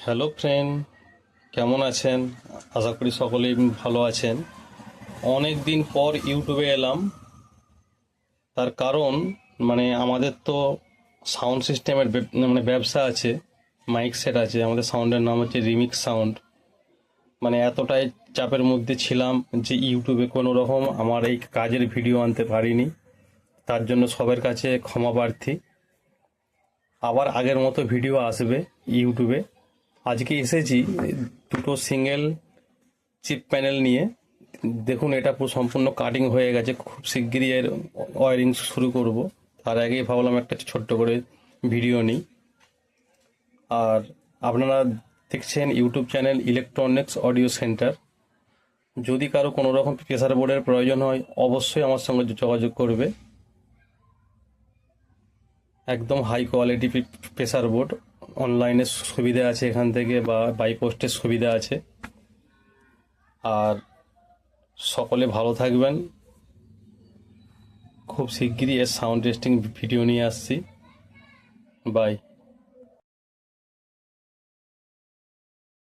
Hello friend, কেমন আছেন? আশা করি সকলেই ভালো আছেন। অনেক দিন পর ইউটিউবে এলাম। তার কারণ আমাদের তো সাউন্ড সিস্টেমের ব্যবসা আছে, মাইক সেট আছে। আমাদের সাউন্ডের নাম হচ্ছে রিমিক্স সাউন্ড। এতটাই চাপের মধ্যে ছিলাম যে ইউটিউবে কোনো রকম আমার এই কাজের ভিডিও আনতে পারিনি। তার জন্য সবার কাছে ক্ষমা প্রার্থী। আবার আগের মতো ভিডিও আসবে ইউটিউবে। আজকে এসেছি দুটো সিঙ্গেল চিপ প্যানেল নিয়ে। দেখুন, এটা পুরো সম্পূর্ণ কাটিং হয়ে গেছে। খুব শিগগিরই এর ওয়ারিং শুরু করব। তার আগেই ভাবলাম একটা ছোট্ট করে ভিডিও নিই। আর আপনারা দেখছেন YouTube channel electronics audio centre. যদি কারো কোনো রকম প্রেসার বোর্ডের প্রয়োজন হয় অবশ্যই আমার সঙ্গে যোগাযোগ করবে। একদম হাই কোয়ালিটি প্রেসার বোর্ড। অনলাইনে সুবিধা আছে এখান থেকে, বা বাই পোস্টের সুবিধা আছে। আর সকলে ভালো থাকবেন। খুব শিগগিরই এর সাউন্ড টেস্টিং ভিডিও নিয়ে আসছি। বাই।